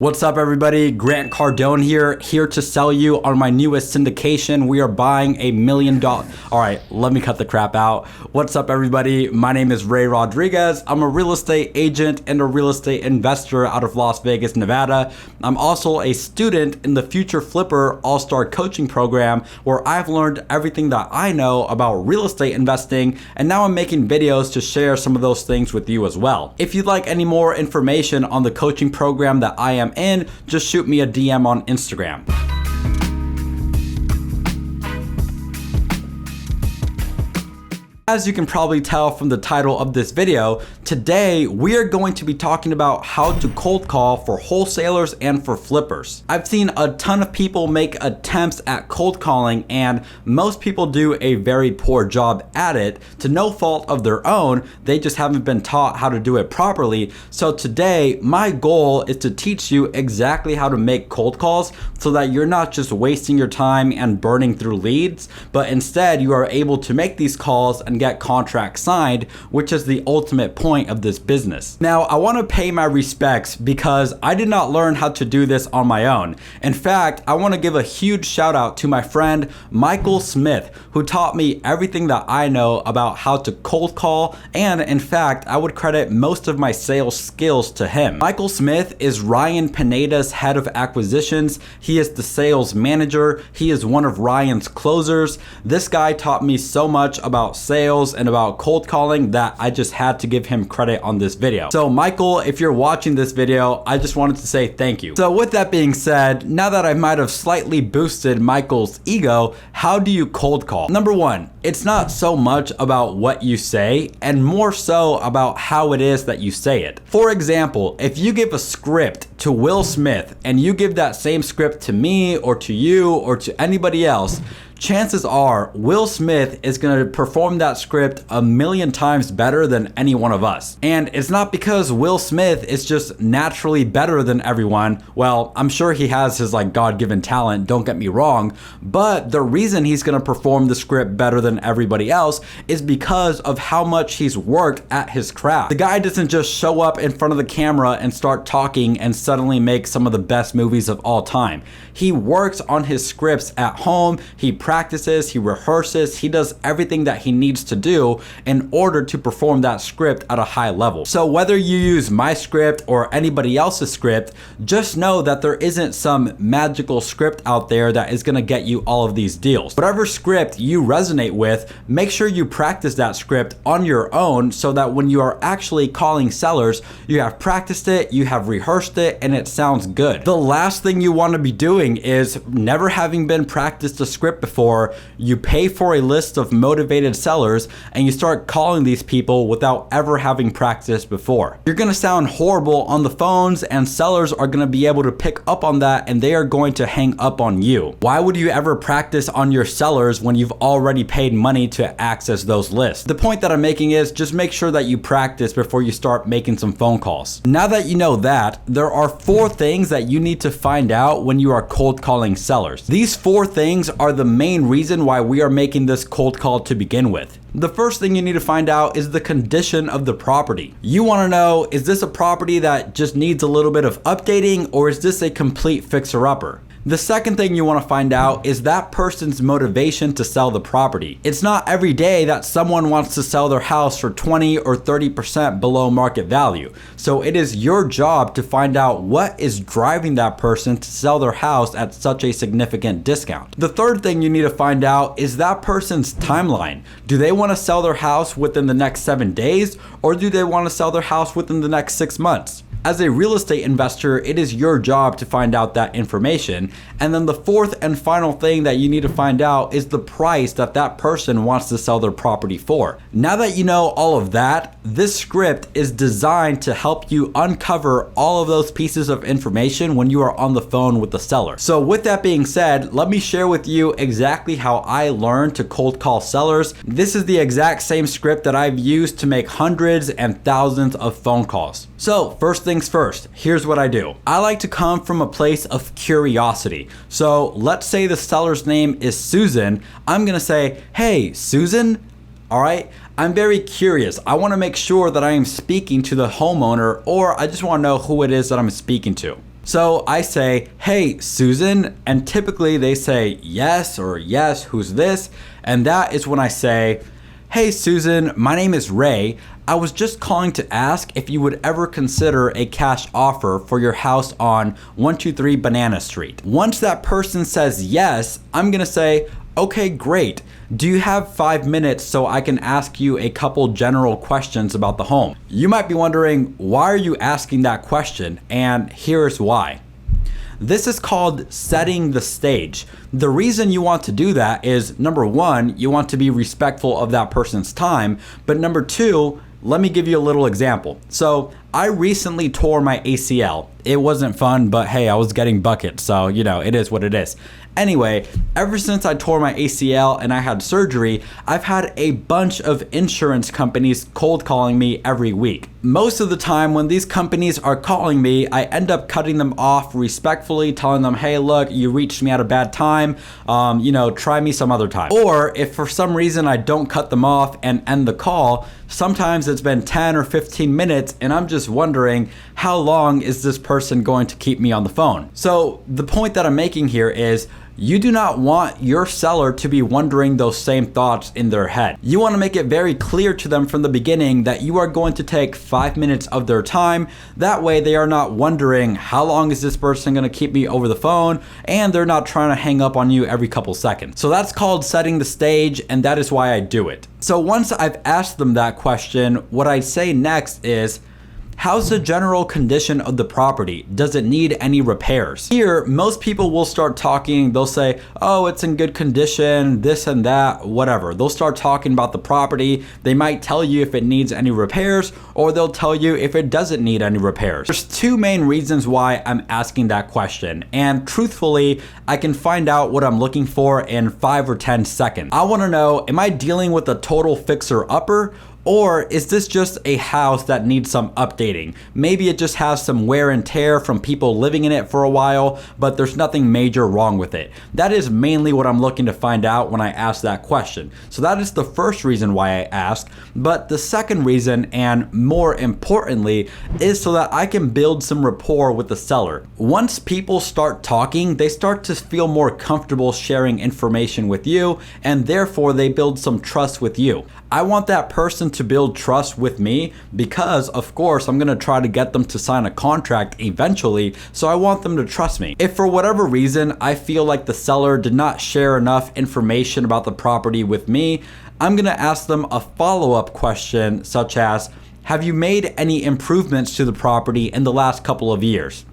What's up everybody, Grant Cardone here to sell you on my newest syndication. We are buying $1 million. All right, let me cut the crap out. What's up everybody, my name is Ray Rodriguez. I'm a real estate agent and a real estate investor out of Las Vegas, Nevada. I'm also a student in the Future Flipper All-Star Coaching Program where I've learned everything that I know about real estate investing, and now I'm making videos to share some of those things with you as well. If you'd like any more information on the coaching program that I am in, just shoot me a DM on Instagram. As you can probably tell from the title of this video, today we are going to be talking about how to cold call for wholesalers and for flippers. I've seen a ton of people make attempts at cold calling, and most people do a very poor job at it to no fault of their own. They just haven't been taught how to do it properly. So today, my goal is to teach you exactly how to make cold calls so that you're not just wasting your time and burning through leads, but instead you are able to make these calls and get contracts signed, which is the ultimate point of this business. Now, I want to pay my respects because I did not learn how to do this on my own. In fact, I want to give a huge shout out to my friend Michael Smith, who taught me everything that I know about how to cold call, and in fact, I would credit most of my sales skills to him. Michael Smith is Ryan Pineda's head of acquisitions. He is the sales manager. He is one of Ryan's closers. This guy taught me so much about sales and about cold calling that I just had to give him credit on this video. So Michael, if you're watching this video, I just wanted to say thank you. So with that being said, now that I might have slightly boosted Michael's ego, how do you cold call? Number one, it's not so much about what you say and more so about how it is that you say it. For example, if you give a script to Will Smith and you give that same script to me or to you or to anybody else, chances are Will Smith is going to perform that script 1,000,000 times better than any one of us. And it's not because Will Smith is just naturally better than everyone. Well, I'm sure he has his God-given talent, don't get me wrong, but the reason he's going to perform the script better than everybody else is because of how much he's worked at his craft. The guy doesn't just show up in front of the camera and start talking and suddenly make some of the best movies of all time. He works on his scripts at home, he practices, he rehearses, he does everything that he needs to do in order to perform that script at a high level. So whether you use my script or anybody else's script, just know that there isn't some magical script out there that is gonna get you all of these deals. Whatever script you resonate with, make sure you practice that script on your own so that when you are actually calling sellers, you have practiced it, you have rehearsed it, and it sounds good. The last thing you wanna be doing is never having been practiced a script before, you pay for a list of motivated sellers and you start calling these people without ever having practiced before. You're gonna sound horrible on the phones and sellers are gonna be able to pick up on that and they are going to hang up on you. Why would you ever practice on your sellers when you've already paid money to access those lists? The point that I'm making is just make sure that you practice before you start making some phone calls. Now that you know that, there are 4 things that you need to find out when you are cold calling sellers. These 4 things are the main reason why we are making this cold call to begin with. The first thing you need to find out is the condition of the property. You want to know, is this a property that just needs a little bit of updating, or is this a complete fixer-upper? The second thing you want to find out is that person's motivation to sell the property. It's not every day that someone wants to sell their house for 20 or 30% below market value. So it is your job to find out what is driving that person to sell their house at such a significant discount. The third thing you need to find out is that person's timeline. Do they want to sell their house within the next 7 days, or do they want to sell their house within the next 6 months? As a real estate investor, it is your job to find out that information. And then the fourth and final thing that you need to find out is the price that that person wants to sell their property for. Now that you know all of that, this script is designed to help you uncover all of those pieces of information when you are on the phone with the seller. So with that being said, let me share with you exactly how I learned to cold call sellers. This is the exact same script that I've used to make hundreds and thousands of phone calls. So first things first, here's what I do. I like to come from a place of curiosity. So let's say the seller's name is Susan. I'm gonna say, hey, Susan, all right? I'm very curious. I wanna make sure that I am speaking to the homeowner, or I just wanna know who it is that I'm speaking to. So I say, hey, Susan, and typically they say yes or yes, who's this? And that is when I say, hey, Susan, my name is Ray. I was just calling to ask if you would ever consider a cash offer for your house on 123 Banana Street. Once that person says yes, I'm gonna say, okay, great. Do you have 5 minutes so I can ask you a couple general questions about the home? You might be wondering, why are you asking that question? And here's why. This is called setting the stage. The reason you want to do that is, number one, you want to be respectful of that person's time, but number two, let me give you a little example. So I recently tore my ACL. It wasn't fun, but hey, I was getting buckets, so it is what it is. Anyway, ever since I tore my ACL and I had surgery, I've had a bunch of insurance companies cold calling me every week. Most of the time when these companies are calling me, I end up cutting them off respectfully, telling them, hey, look, you reached me at a bad time, try me some other time. Or if for some reason I don't cut them off and end the call, sometimes it's been 10 or 15 minutes and I'm just wondering, how long is this person going to keep me on the phone? So the point that I'm making here is, you do not want your seller to be wondering those same thoughts in their head. You want to make it very clear to them from the beginning that you are going to take 5 minutes of their time. That way they are not wondering, how long is this person going to keep me over the phone? And they're not trying to hang up on you every couple seconds. So that's called setting the stage, and that is why I do it. So once I've asked them that question, what I say next is, how's the general condition of the property? Does it need any repairs? Here, most people will start talking. They'll say, oh, it's in good condition, this and that, whatever. They'll start talking about the property. They might tell you if it needs any repairs, or they'll tell you if it doesn't need any repairs. There's two main reasons why I'm asking that question. And truthfully, I can find out what I'm looking for in 5 or 10 seconds. I wanna know, am I dealing with a total fixer-upper? Or is this just a house that needs some updating? Maybe it just has some wear and tear from people living in it for a while, but there's nothing major wrong with it. That is mainly what I'm looking to find out when I ask that question. So that is the first reason why I ask. But the second reason, and more importantly, is so that I can build some rapport with the seller. Once people start talking, they start to feel more comfortable sharing information with you, and therefore they build some trust with you. I want that person to build trust with me because, of course, I'm gonna try to get them to sign a contract eventually, so I want them to trust me. If for whatever reason I feel like the seller did not share enough information about the property with me, I'm gonna ask them a follow-up question such as, have you made any improvements to the property in the last couple of years?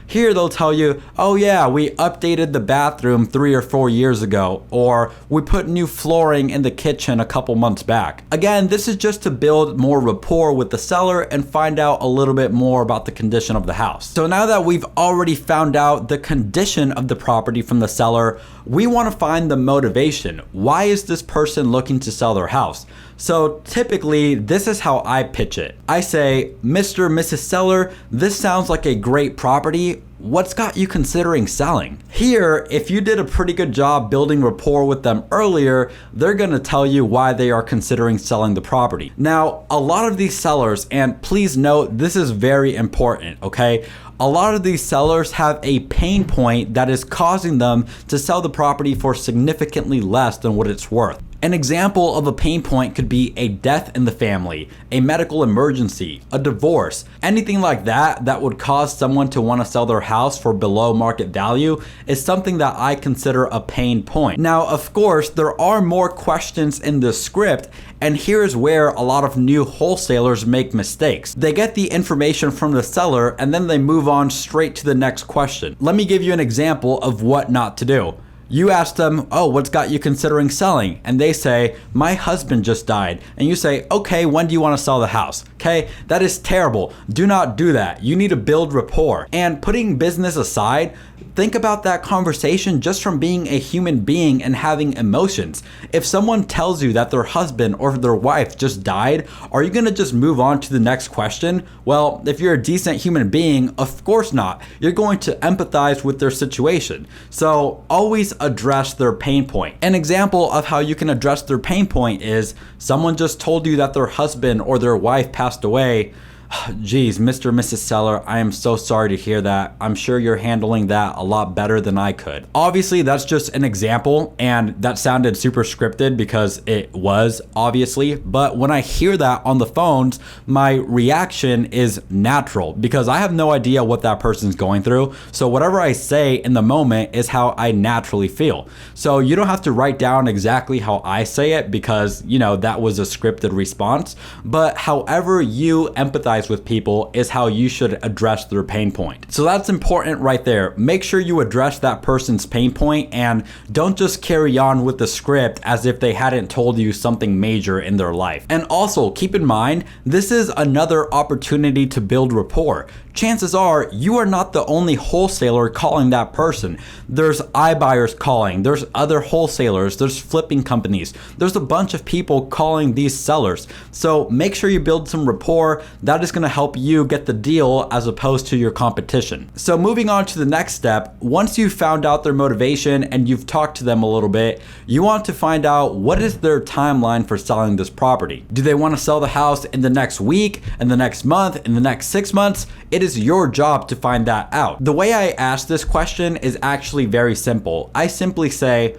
Here they'll tell you, oh yeah, we updated the bathroom 3 or 4 years ago, or we put new flooring in the kitchen a couple months back. Again, this is just to build more rapport with the seller and find out a little bit more about the condition of the house. So now that we've already found out the condition of the property from the seller, we want to find the motivation. Why is this person looking to sell their house? So typically, this is how I pitch it. I say, Mr. and Mrs. Seller, this sounds like a great property. What's got you considering selling? Here, if you did a pretty good job building rapport with them earlier, they're gonna tell you why they are considering selling the property. Now, a lot of these sellers, and please note, this is very important, okay? A lot of these sellers have a pain point that is causing them to sell the property for significantly less than what it's worth. An example of a pain point could be a death in the family, a medical emergency, a divorce, anything like that that would cause someone to want to sell their house for below market value is something that I consider a pain point. Now, of course, there are more questions in the script, and here's where a lot of new wholesalers make mistakes. They get the information from the seller and then they move on straight to the next question. Let me give you an example of what not to do. You ask them, oh, what's got you considering selling? And they say, my husband just died. And you say, okay, when do you want to sell the house? Okay, that is terrible. Do not do that. You need to build rapport. And putting business aside, think about that conversation just from being a human being and having emotions. If someone tells you that their husband or their wife just died, are you gonna just move on to the next question? Well, if you're a decent human being, of course not. You're going to empathize with their situation. So always address their pain point. An example of how you can address their pain point is someone just told you that their husband or their wife passed away. Geez, Mr. and Mrs. Seller, I am so sorry to hear that. I'm sure you're handling that a lot better than I could. Obviously, that's just an example, and that sounded super scripted because it was, obviously. But when I hear that on the phones, my reaction is natural because I have no idea what that person's going through. So whatever I say in the moment is how I naturally feel. So you don't have to write down exactly how I say it because, you know, that was a scripted response. But however you empathize with people is how you should address their pain point. So that's important right there. Make sure you address that person's pain point and don't just carry on with the script as if they hadn't told you something major in their life. And also keep in mind, this is another opportunity to build rapport. Chances are you are not the only wholesaler calling that person. There's iBuyers calling, there's other wholesalers, there's flipping companies, there's a bunch of people calling these sellers. So make sure you build some rapport. That is going to help you get the deal as opposed to your competition. So moving on to the next step, once you've found out their motivation and you've talked to them a little bit, you want to find out what is their timeline for selling this property. Do they want to sell the house in the next week, in the next month, in the next 6 months? It is your job to find that out. The way I ask this question is actually very simple. I simply say,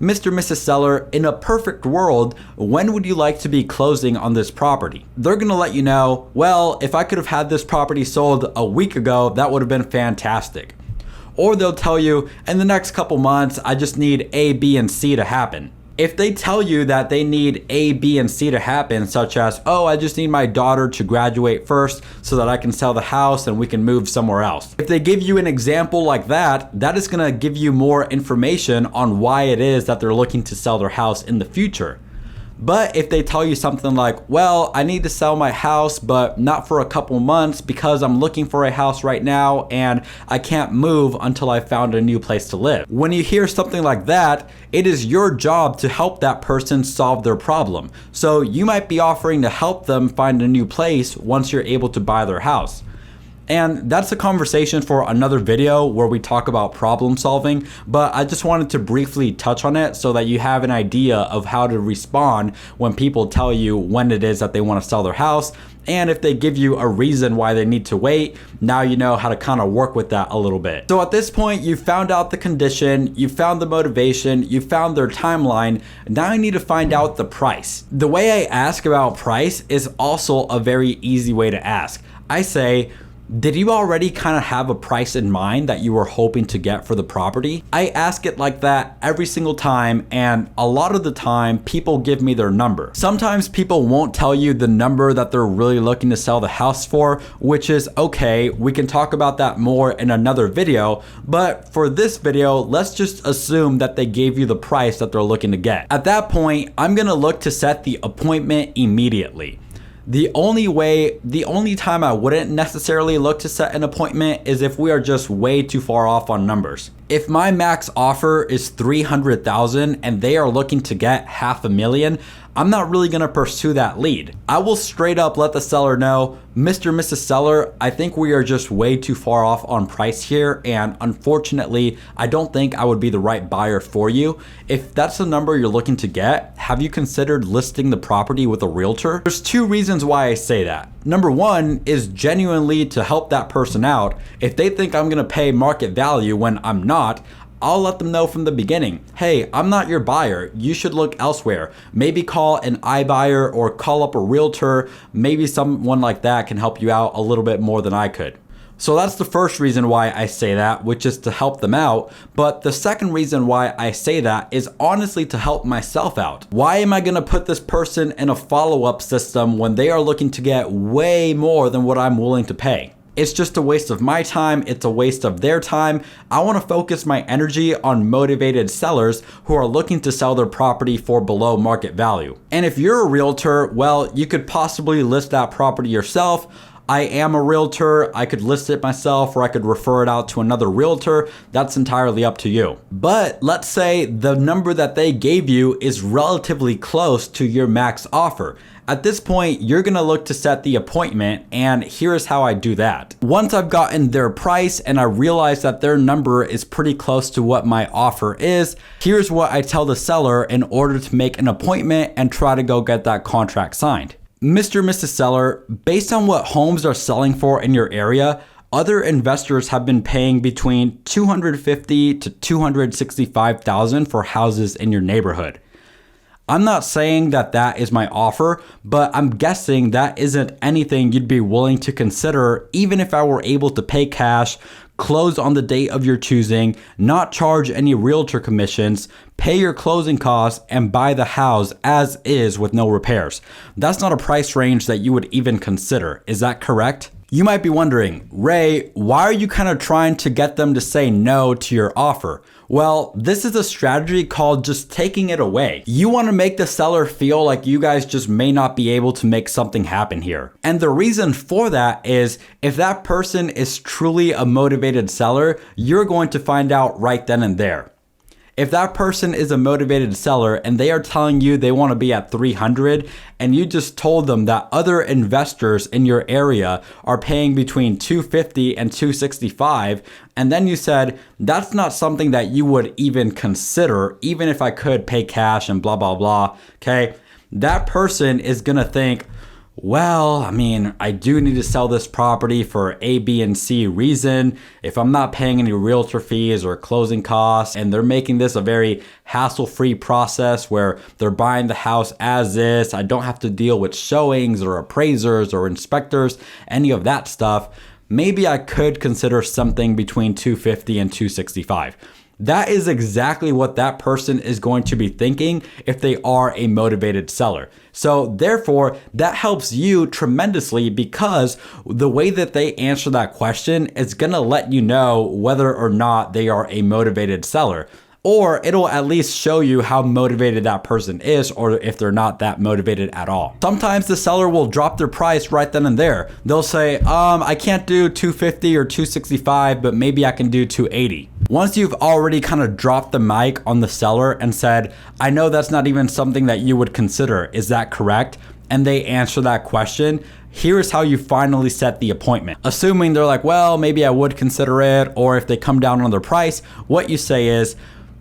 Mr. and Mrs. Seller, in a perfect world, when would you like to be closing on this property? They're gonna let you know, well, if I could have had this property sold a week ago, that would have been fantastic. Or they'll tell you, in the next couple months, I just need A, B, and C to happen. If they tell you that they need A, B, and C to happen, such as, oh, I just need my daughter to graduate first so that I can sell the house and we can move somewhere else. If they give you an example like that, that is gonna give you more information on why it is that they're looking to sell their house in the future. But if they tell you something like, well, I need to sell my house, but not for a couple months because I'm looking for a house right now and I can't move until I found a new place to live. When you hear something like that, it is your job to help that person solve their problem. So you might be offering to help them find a new place once you're able to buy their house. And that's a conversation for another video where we talk about problem solving, but I just wanted to briefly touch on it so that you have an idea of how to respond when people tell you when it is that they want to sell their house. And if they give you a reason why they need to wait, now you know how to kind of work with that a little bit. So at this point, you found out the condition, you found the motivation, you found their timeline. Now you need to find out the price. The way I ask about price is also a very easy way to ask. I say, did you already kind of have a price in mind that you were hoping to get for the property? I ask it like that every single time, and a lot of the time people give me their number. Sometimes people won't tell you the number that they're really looking to sell the house for, which is okay. We can talk about that more in another video, but for this video, let's just assume that they gave you the price that they're looking to get. At that point, I'm gonna look to set the appointment immediately. The only time I wouldn't necessarily look to set an appointment is if we are just way too far off on numbers. If my max offer is $300,000 and they are looking to get $500,000, I'm not really gonna pursue that lead. I will straight up let the seller know, Mr. and Mrs. Seller, I think we are just way too far off on price here, and unfortunately, I don't think I would be the right buyer for you. If that's the number you're looking to get, have you considered listing the property with a realtor? There's two reasons why I say that. Number one is genuinely to help that person out. If they think I'm gonna pay market value when I'm not, I'll let them know from the beginning, hey, I'm not your buyer. You should look elsewhere. Maybe call an iBuyer or call up a realtor. Maybe someone like that can help you out a little bit more than I could. So that's the first reason why I say that, which is to help them out. But the second reason why I say that is honestly to help myself out. Why am I gonna put this person in a follow-up system when they are looking to get way more than what I'm willing to pay? It's just a waste of my time. It's a waste of their time. I want to focus my energy on motivated sellers who are looking to sell their property for below market value. And if you're a realtor, well, you could possibly list that property yourself. I am a realtor. I could list it myself, or I could refer it out to another realtor. That's entirely up to you. But let's say the number that they gave you is relatively close to your max offer. At this point, you're gonna look to set the appointment, and here's how I do that. Once I've gotten their price and I realize that their number is pretty close to what my offer is, here's what I tell the seller in order to make an appointment and try to go get that contract signed. Mr. and Mrs. Seller, based on what homes are selling for in your area, other investors have been paying between $250,000 to $265,000 for houses in your neighborhood. I'm not saying that that is my offer, but I'm guessing that isn't anything you'd be willing to consider even if I were able to pay cash, close on the date of your choosing, not charge any realtor commissions, pay your closing costs, and buy the house as is with no repairs. That's not a price range that you would even consider. Is that correct? You might be wondering, Ray, why are you kind of trying to get them to say no to your offer? Well, this is a strategy called just taking it away. You want to make the seller feel like you guys just may not be able to make something happen here. And the reason for that is if that person is truly a motivated seller, you're going to find out right then and there. If that person is a motivated seller and they are telling you they want to be at 300 and you just told them that other investors in your area are paying between 250 and 265, and then you said that's not something that you would even consider even if I could pay cash and blah blah blah, okay? That person is going to think, well, I mean, I do need to sell this property for A, B, and C reason. If I'm not paying any realtor fees or closing costs, and they're making this a very hassle-free process where they're buying the house as is, I don't have to deal with showings or appraisers or inspectors, any of that stuff, maybe I could consider something between 250 and 265. That is exactly what that person is going to be thinking if they are a motivated seller. So therefore, that helps you tremendously because the way that they answer that question is going to let you know whether or not they are a motivated seller. Or it'll at least show you how motivated that person is, or if they're not that motivated at all. Sometimes the seller will drop their price right then and there. They'll say, I can't do 250 or 265, but maybe I can do 280. Once you've already kind of dropped the mic on the seller and said, I know that's not even something that you would consider, is that correct? And they answer that question, here's how you finally set the appointment. Assuming they're like, well, maybe I would consider it, or if they come down on their price, what you say is,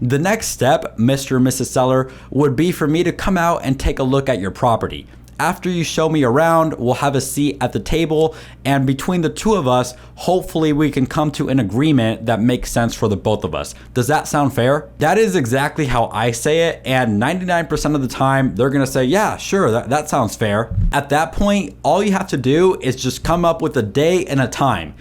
the next step, Mr. and Mrs. Seller, would be for me to come out and take a look at your property. After you show me around, we'll have a seat at the table, and between the two of us, hopefully we can come to an agreement that makes sense for the both of us. Does that sound fair? That is exactly how I say it, and 99% of the time, they're gonna say, yeah, sure, that sounds fair. At that point, all you have to do is just come up with a day and a time.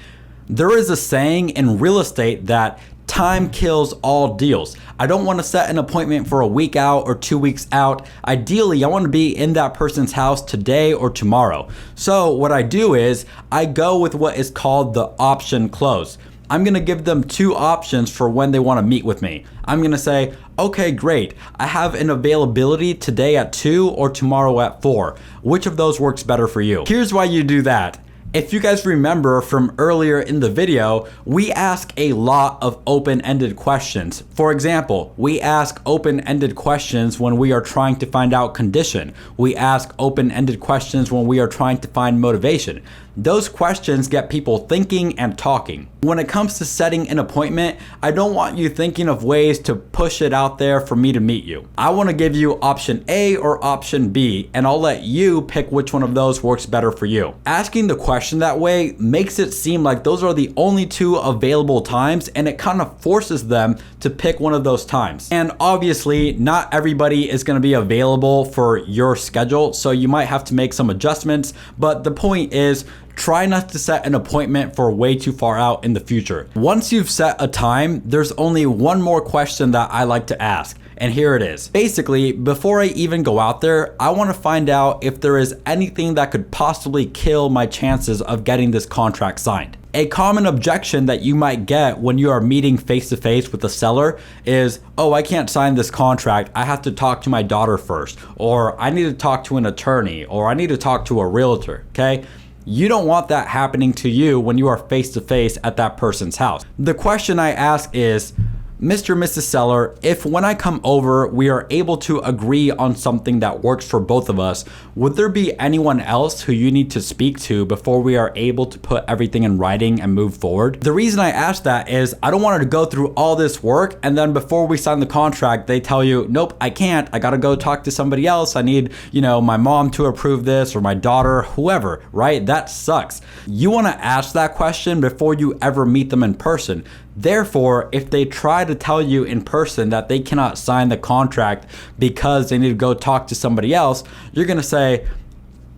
There is a saying in real estate that time kills all deals. I don't want to set an appointment for a week out or 2 weeks out. Ideally, I want to be in that person's house today or tomorrow. So what I do is I go with what is called the option close. I'm going to give them two options for when they want to meet with me. I'm going to say, okay, great. I have an availability today at 2 or tomorrow at 4. Which of those works better for you? Here's why you do that. If you guys remember from earlier in the video, we ask a lot of open-ended questions. For example, we ask open-ended questions when we are trying to find out condition. We ask open-ended questions when we are trying to find motivation. Those questions get people thinking and talking. When it comes to setting an appointment, I don't want you thinking of ways to push it out there for me to meet you. I want to give you option A or option B, and I'll let you pick which one of those works better for you. Asking the question that way makes it seem like those are the only two available times, and it kind of forces them to pick one of those times. And obviously, not everybody is going to be available for your schedule, so you might have to make some adjustments, but the point is, try not to set an appointment for way too far out in the future. Once you've set a time, there's only one more question that I like to ask. And here it is. Basically, before I even go out there, I want to find out if there is anything that could possibly kill my chances of getting this contract signed. A common objection that you might get when you are meeting face to face with a seller is, oh, I can't sign this contract. I have to talk to my daughter first, or I need to talk to an attorney, or I need to talk to a realtor, okay? You don't want that happening to you when you are face to face at that person's house. The question I ask is, Mr. and Mrs. Seller, if when I come over, we are able to agree on something that works for both of us, would there be anyone else who you need to speak to before we are able to put everything in writing and move forward? The reason I ask that is I don't want her to go through all this work and then before we sign the contract, they tell you, nope, I can't. I gotta go talk to somebody else. I need, my mom to approve this or my daughter, whoever, right? That sucks. You wanna ask that question before you ever meet them in person. Therefore, if they try to tell you in person that they cannot sign the contract because they need to go talk to somebody else, you're gonna say,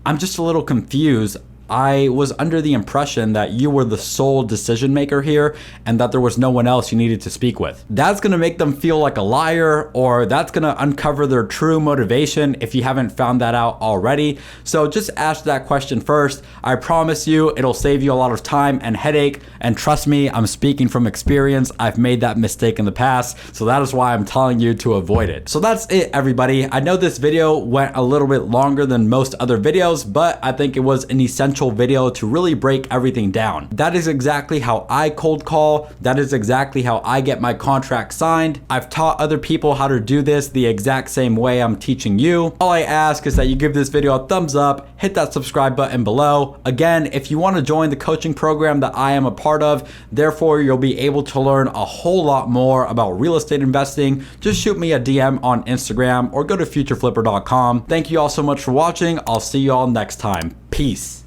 I'm just a little confused. I was under the impression that you were the sole decision maker here and that there was no one else you needed to speak with. That's gonna make them feel like a liar, or that's gonna uncover their true motivation if you haven't found that out already. So just ask that question first. I promise you it'll save you a lot of time and headache, and trust me, I'm speaking from experience. I've made that mistake in the past, so that is why I'm telling you to avoid it. So that's it, everybody. I know this video went a little bit longer than most other videos, but I think it was an essential video to really break everything down. That is exactly how I cold call. That is exactly how I get my contract signed. I've taught other people how to do this the exact same way I'm teaching you. All I ask is that you give this video a thumbs up, hit that subscribe button below. Again, if you want to join the coaching program that I am a part of, therefore you'll be able to learn a whole lot more about real estate investing, just shoot me a DM on Instagram or go to futureflipper.com. Thank you all so much for watching. I'll see you all next time. Peace.